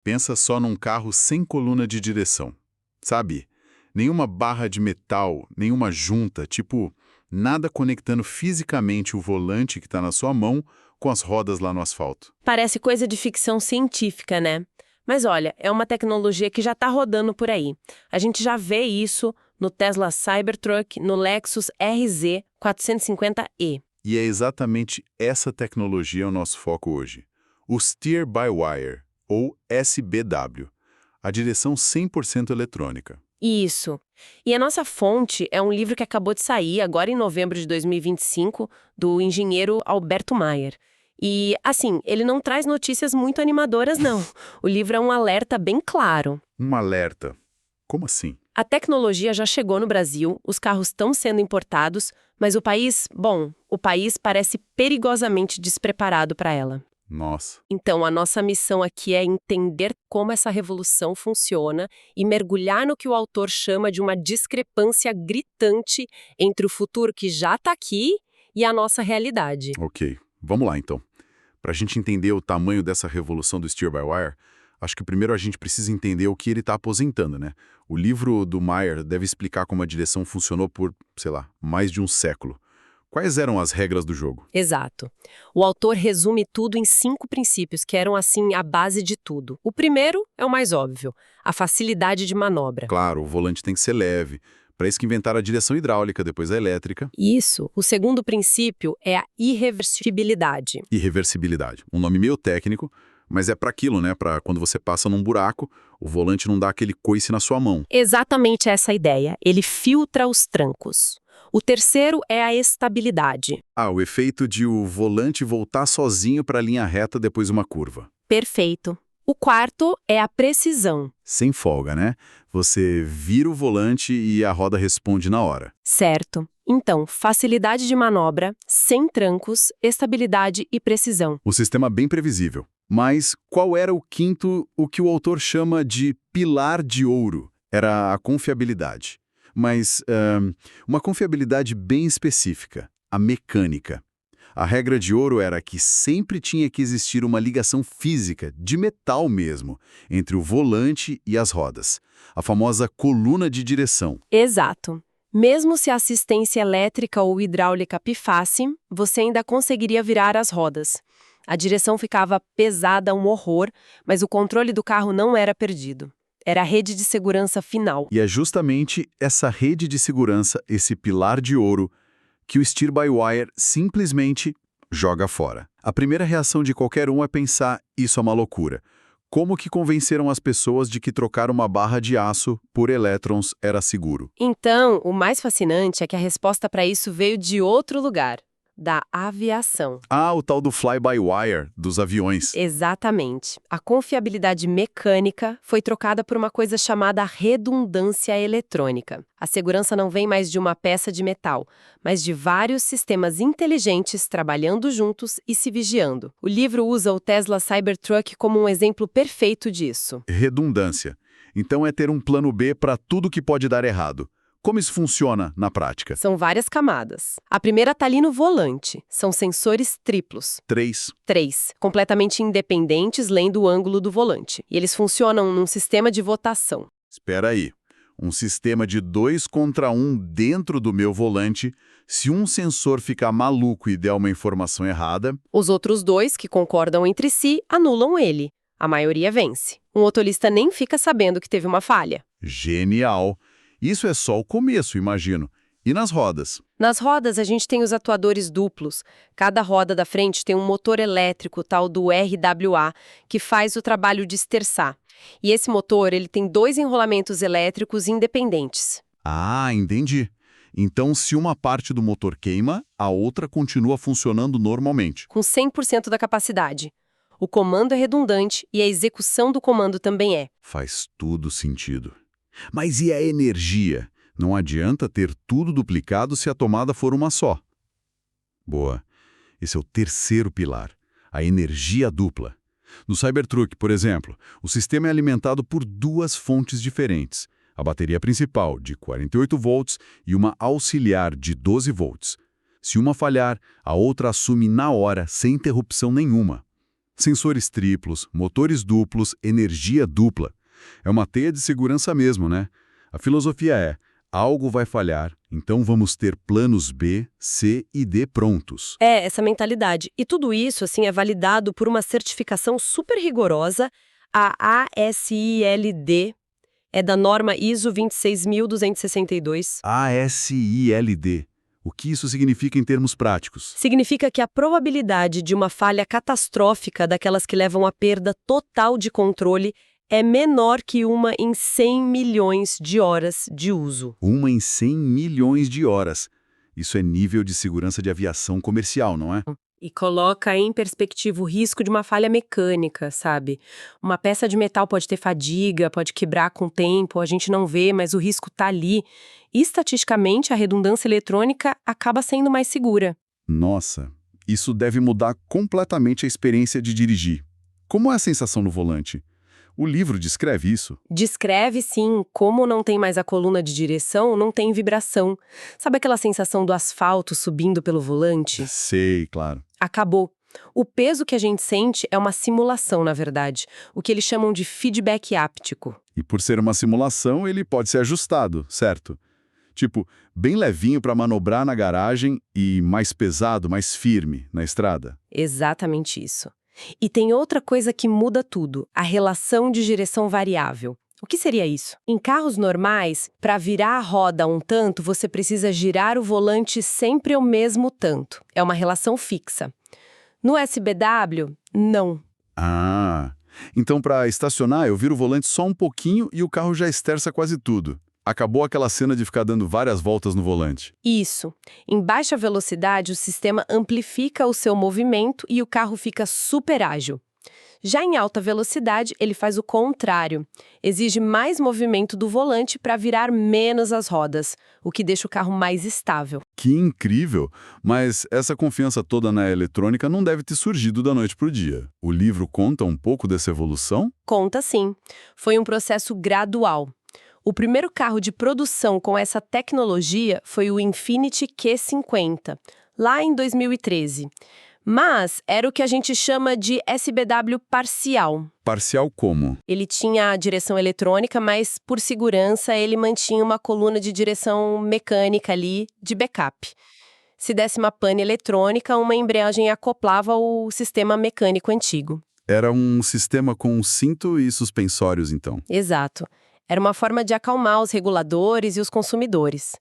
Pensa só num carro sem coluna de direção. Sabe? Nenhuma barra de metal, nenhuma junta, tipo, nada conectando fisicamente o volante que está na sua mão com as rodas lá no asfalto. Parece coisa de ficção científica, né? Mas olha, é uma tecnologia que já está rodando por aí. A gente já vê isso no Tesla Cybertruck, no Lexus RZ 450e. E é exatamente essa tecnologia o nosso foco hoje. O Steer-by-Wire, ou SBW, a direção 100% eletrônica. Isso. E a nossa fonte é um livro que acabou de sair, agora em novembro de 2025, do engenheiro Alberto Maier. E, assim, ele não traz notícias muito animadoras, não. O livro é um alerta bem claro. Um alerta. Como assim? A tecnologia já chegou no Brasil, os carros estão sendo importados, mas o país parece perigosamente despreparado para ela. Nossa. Então, a nossa missão aqui é entender como essa revolução funciona e mergulhar no que o autor chama de uma discrepância gritante entre o futuro que já está aqui e a nossa realidade. Ok, vamos lá então. Para a gente entender o tamanho dessa revolução do Steer-by-Wire, acho que primeiro a gente precisa entender o que ele está aposentando, né? O livro do Maier deve explicar como a direção funcionou por, sei lá, mais de um século. Quais eram as regras do jogo? Exato. O autor resume tudo em 5 princípios que eram, assim, a base de tudo. O primeiro é o mais óbvio, a facilidade de manobra. Claro, o volante tem que ser leve. Para isso que inventaram a direção hidráulica, depois a elétrica. Isso. O segundo princípio é a irreversibilidade. Irreversibilidade. Um nome meio técnico, mas é para aquilo, né? Para quando você passa num buraco, o volante não dá aquele coice na sua mão. Exatamente essa ideia. Ele filtra os trancos. O terceiro é a estabilidade. O efeito de o volante voltar sozinho para a linha reta depois de uma curva. Perfeito. O quarto é a precisão. Sem folga, né? Você vira o volante e a roda responde na hora. Certo. Então, facilidade de manobra, sem trancos, estabilidade e precisão. O sistema bem previsível. Mas qual era o quinto, o que o autor chama de pilar de ouro? Era a confiabilidade. Mas uma confiabilidade bem específica, a mecânica. A regra de ouro era que sempre tinha que existir uma ligação física, de metal mesmo, entre o volante e as rodas. A famosa coluna de direção. Exato. Mesmo se a assistência elétrica ou hidráulica pifasse, você ainda conseguiria virar as rodas. A direção ficava pesada, um horror, mas o controle do carro não era perdido. Era a rede de segurança final. E é justamente essa rede de segurança, esse pilar de ouro, que o Steer-by-Wire simplesmente joga fora. A primeira reação de qualquer um é pensar, isso é uma loucura. Como que convenceram as pessoas de que trocar uma barra de aço por elétrons era seguro? Então, o mais fascinante é que a resposta para isso veio de outro lugar. Da aviação. O tal do fly-by-wire dos aviões. Exatamente. A confiabilidade mecânica foi trocada por uma coisa chamada redundância eletrônica. A segurança não vem mais de uma peça de metal, mas de vários sistemas inteligentes trabalhando juntos e se vigiando. O livro usa o Tesla Cybertruck como um exemplo perfeito disso. Redundância. Então é ter um plano B para tudo que pode dar errado. Como isso funciona na prática? São várias camadas. A primeira está ali no volante. São sensores triplos. 3. 3, completamente independentes, lendo o ângulo do volante. E eles funcionam num sistema de votação. Espera aí. Um sistema de 2 contra 1 dentro do meu volante. Se um sensor ficar maluco e der uma informação errada... Os outros 2, que concordam entre si, anulam ele. A maioria vence. Um motorista nem fica sabendo que teve uma falha. Genial! Isso é só o começo, imagino. E nas rodas? Nas rodas, a gente tem os atuadores duplos. Cada roda da frente tem um motor elétrico, tal do RWA, que faz o trabalho de esterçar. E esse motor, ele tem 2 enrolamentos elétricos independentes. Entendi. Então, se uma parte do motor queima, a outra continua funcionando normalmente. Com 100% da capacidade. O comando é redundante e a execução do comando também é. Faz tudo sentido. Mas e a energia? Não adianta ter tudo duplicado se a tomada for uma só. Boa. Esse é o terceiro pilar, a energia dupla. No Cybertruck, por exemplo, o sistema é alimentado por 2 fontes diferentes. A bateria principal, de 48 volts, e uma auxiliar, de 12 volts. Se uma falhar, a outra assume na hora, sem interrupção nenhuma. Sensores triplos, motores duplos, energia dupla. É uma teia de segurança mesmo, né? A filosofia é: algo vai falhar, então vamos ter planos B, C e D prontos. É, essa mentalidade. E tudo isso, assim, é validado por uma certificação super rigorosa, a ASILD, é da norma ISO 26262. ASILD. O que isso significa em termos práticos? Significa que a probabilidade de uma falha catastrófica, daquelas que levam à perda total de controle, é menor que uma em 100 milhões de horas de uso. Uma em 100 milhões de horas. Isso é nível de segurança de aviação comercial, não é? E coloca em perspectiva o risco de uma falha mecânica, sabe? Uma peça de metal pode ter fadiga, pode quebrar com o tempo, a gente não vê, mas o risco tá ali. E, estatisticamente, a redundância eletrônica acaba sendo mais segura. Nossa, isso deve mudar completamente a experiência de dirigir. Como é a sensação no volante? O livro descreve isso. Descreve, sim, como não tem mais a coluna de direção, não tem vibração. Sabe aquela sensação do asfalto subindo pelo volante? Sei, claro. Acabou. O peso que a gente sente é uma simulação, na verdade, o que eles chamam de feedback áptico. E por ser uma simulação, ele pode ser ajustado, certo? Tipo, bem levinho para manobrar na garagem e mais pesado, mais firme na estrada. Exatamente isso. E tem outra coisa que muda tudo, a relação de direção variável. O que seria isso? Em carros normais, para virar a roda um tanto, você precisa girar o volante sempre ao mesmo tanto. É uma relação fixa. No SBW, não. Ah, então para estacionar eu viro o volante só um pouquinho e o carro já esterça quase tudo. Acabou aquela cena de ficar dando várias voltas no volante. Isso. Em baixa velocidade, o sistema amplifica o seu movimento e o carro fica super ágil. Já em alta velocidade, ele faz o contrário. Exige mais movimento do volante para virar menos as rodas, o que deixa o carro mais estável. Que incrível! Mas essa confiança toda na eletrônica não deve ter surgido da noite para o dia. O livro conta um pouco dessa evolução? Conta sim. Foi um processo gradual. O primeiro carro de produção com essa tecnologia foi o Infiniti Q50, lá em 2013. Mas era o que a gente chama de SBW parcial. Parcial como? Ele tinha a direção eletrônica, mas por segurança ele mantinha uma coluna de direção mecânica ali, de backup. Se desse uma pane eletrônica, uma embreagem acoplava o sistema mecânico antigo. Era um sistema com cinto e suspensórios, então. Exato. Era uma forma de acalmar os reguladores e os consumidores.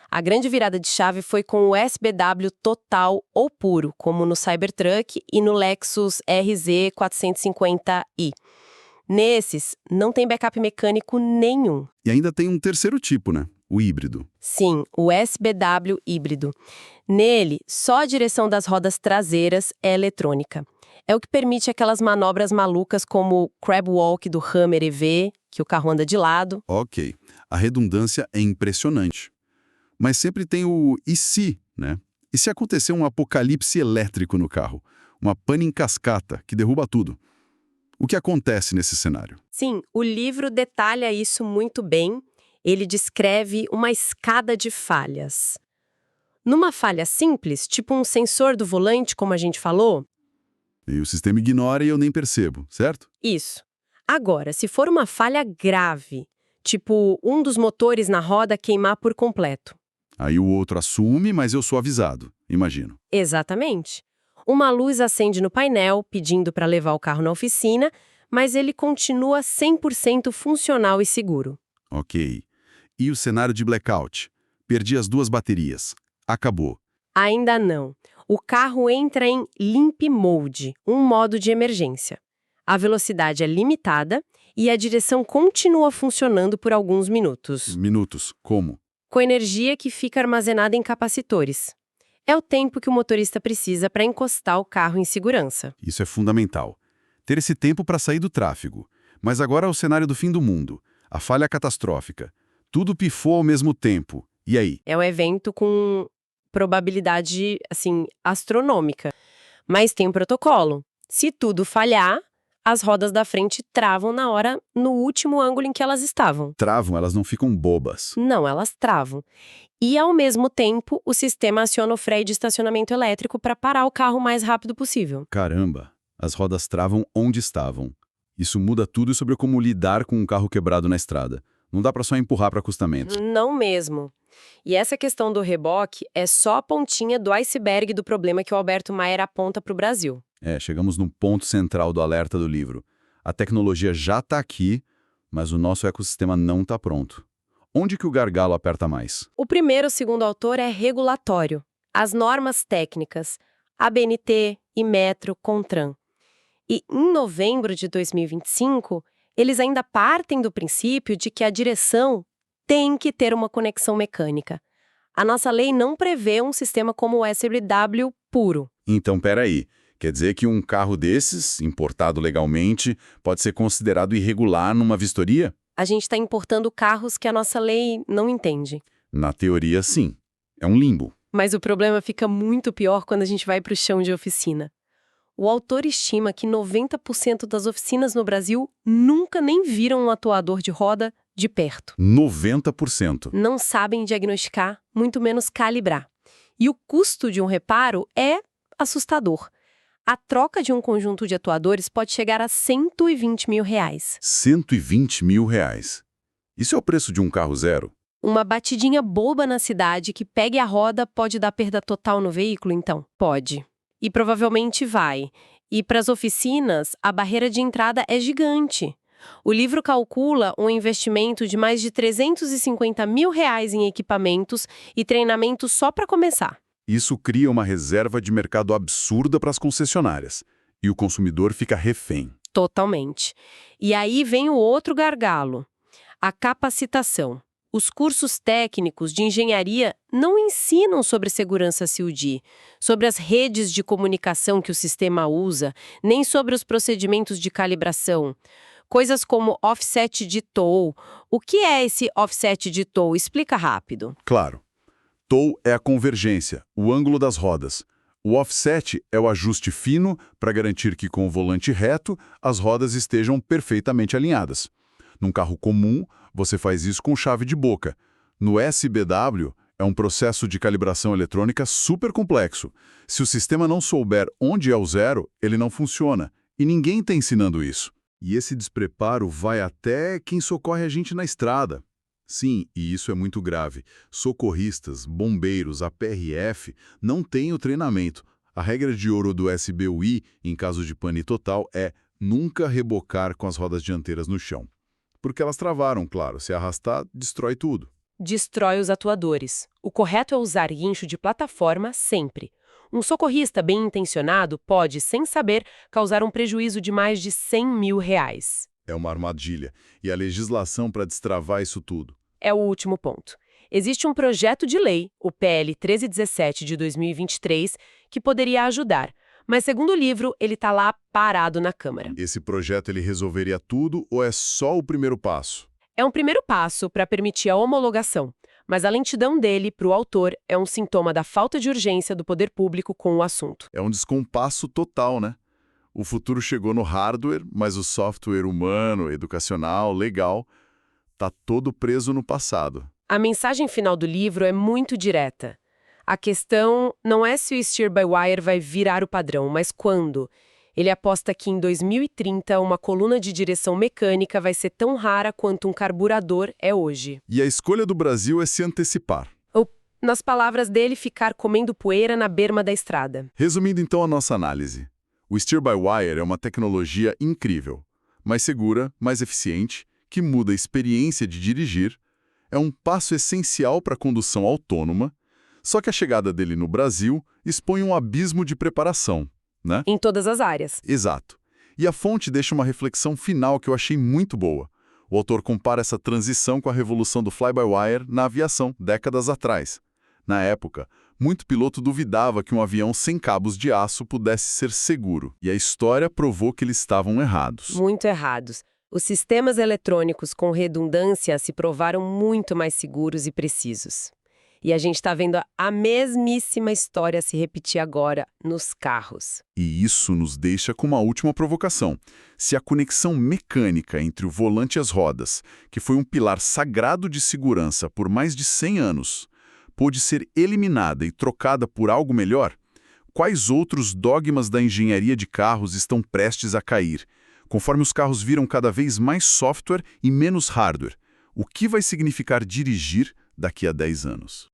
A grande virada de chave foi com o SBW total ou puro, como no Cybertruck e no Lexus RZ 450i. Nesses, não tem backup mecânico nenhum. E ainda tem um terceiro tipo, né? O híbrido. Sim, o SBW híbrido. Nele, só a direção das rodas traseiras é eletrônica. É o que permite aquelas manobras malucas como o crab walk do Hummer EV, que o carro anda de lado. Ok, a redundância é impressionante. Mas sempre tem o e se, né? E se acontecer um apocalipse elétrico no carro? Uma pane em cascata que derruba tudo? O que acontece nesse cenário? Sim, o livro detalha isso muito bem. Ele descreve uma escada de falhas. Numa falha simples, tipo um sensor do volante, como a gente falou, E o sistema ignora e eu nem percebo, certo? isso. Agora, se for uma falha grave, tipo um dos motores na roda queimar por completo. Aí o outro assume, mas eu sou avisado, imagino. Exatamente. Uma luz acende no painel, pedindo para levar o carro na oficina, mas ele continua 100% funcional e seguro. Ok. E o cenário de blackout? Perdi as duas baterias. Acabou. Ainda não. O carro entra em Limp Mode, um modo de emergência. A velocidade é limitada e a direção continua funcionando por alguns minutos, Minutos. Como? com energia que fica armazenada em capacitores. É o tempo que o motorista precisa para encostar o carro em segurança. Isso é fundamental. Ter esse tempo para sair do tráfego. Mas agora é o cenário do fim do mundo. A falha catastrófica. Tudo pifou ao mesmo tempo. E aí? É um evento com probabilidade, assim, astronômica. Mas tem um protocolo. Se tudo falhar, as rodas da frente travam na hora, no último ângulo em que elas estavam. Travam, elas não ficam bobas. Não, elas travam. E, ao mesmo tempo, o sistema aciona o freio de estacionamento elétrico para parar o carro o mais rápido possível. Caramba. As rodas travam onde estavam. Isso muda tudo sobre como lidar com um carro quebrado na estrada. Não dá para só empurrar para acostamento. Não mesmo. E essa questão do reboque é só a pontinha do iceberg do problema que o Alberto Maier aponta para o Brasil. Chegamos no ponto central do alerta do livro. A tecnologia já está aqui, mas o nosso ecossistema não está pronto. Onde que o gargalo aperta mais? O primeiro, segundo o autor, é regulatório. As normas técnicas, ABNT, Inmetro, CONTRAN. E em novembro de 2025, eles ainda partem do princípio de que a direção tem que ter uma conexão mecânica. A nossa lei não prevê um sistema como o SBW puro. Então, peraí. Quer dizer que um carro desses, importado legalmente, pode ser considerado irregular numa vistoria? A gente está importando carros que a nossa lei não entende. Na teoria, sim. É um limbo. Mas o problema fica muito pior quando a gente vai para o chão de oficina. O autor estima que 90% das oficinas no Brasil nunca nem viram um atuador de roda de perto. 90%. Não sabem diagnosticar, muito menos calibrar. E o custo de um reparo é assustador. A troca de um conjunto de atuadores pode chegar a R$120 mil. R$120 mil. Isso é o preço de um carro zero? Uma batidinha boba na cidade que pegue a roda pode dar perda total no veículo, então? Pode. E provavelmente vai. E para as oficinas, a barreira de entrada é gigante. O livro calcula um investimento de mais de R$350 mil em equipamentos e treinamento só para começar. Isso cria uma reserva de mercado absurda para as concessionárias. E o consumidor fica refém. Totalmente. E aí vem o outro gargalo. A capacitação. Os cursos técnicos de engenharia não ensinam sobre segurança CIUD, sobre as redes de comunicação que o sistema usa, nem sobre os procedimentos de calibração. Coisas como offset de tow. O que é esse offset de tow? Explica rápido. Claro. Tow é a convergência, o ângulo das rodas. O offset é o ajuste fino para garantir que com o volante reto, as rodas estejam perfeitamente alinhadas. Num carro comum, você faz isso com chave de boca. No SBW, é um processo de calibração eletrônica super complexo. Se o sistema não souber onde é o zero, ele não funciona. E ninguém está ensinando isso. E esse despreparo vai até quem socorre a gente na estrada. Sim, e isso é muito grave. Socorristas, bombeiros, a PRF não têm o treinamento. A regra de ouro do SBUI, em caso de pane total, é nunca rebocar com as rodas dianteiras no chão. Porque elas travaram, claro. Se arrastar, destrói tudo. Destrói os atuadores. O correto é usar guincho de plataforma sempre. Um socorrista bem intencionado pode, sem saber, causar um prejuízo de mais de R$100 mil. É uma armadilha. E a legislação para destravar isso tudo? É o último ponto. Existe um projeto de lei, o PL 1317 de 2023, que poderia ajudar. Mas, segundo o livro, ele está lá parado na Câmara. Esse projeto ele resolveria tudo ou é só o primeiro passo? É um primeiro passo para permitir a homologação, mas a lentidão dele, para o autor, é um sintoma da falta de urgência do poder público com o assunto. É um descompasso total, né? O futuro chegou no hardware, mas o software humano, educacional, legal, está todo preso no passado. A mensagem final do livro é muito direta. A questão não é se o steer-by-wire vai virar o padrão, mas quando. Ele aposta que em 2030 uma coluna de direção mecânica vai ser tão rara quanto um carburador é hoje. E a escolha do Brasil é se antecipar. Ou, nas palavras dele, ficar comendo poeira na berma da estrada. Resumindo então a nossa análise. O steer-by-wire é uma tecnologia incrível, mais segura, mais eficiente, que muda a experiência de dirigir, é um passo essencial para a condução autônoma. Só que a chegada dele no Brasil expõe um abismo de preparação, né? Em todas as áreas. Exato. E a fonte deixa uma reflexão final que eu achei muito boa. O autor compara essa transição com a revolução do fly-by-wire na aviação, décadas atrás. Na época, muito piloto duvidava que um avião sem cabos de aço pudesse ser seguro. E a história provou que eles estavam errados. Muito errados. Os sistemas eletrônicos com redundância se provaram muito mais seguros e precisos. E a gente está vendo a mesmíssima história se repetir agora nos carros. E isso nos deixa com uma última provocação. Se a conexão mecânica entre o volante e as rodas, que foi um pilar sagrado de segurança por mais de 100 anos, pôde ser eliminada e trocada por algo melhor, quais outros dogmas da engenharia de carros estão prestes a cair, conforme os carros viram cada vez mais software e menos hardware? O que vai significar dirigir daqui a 10 anos?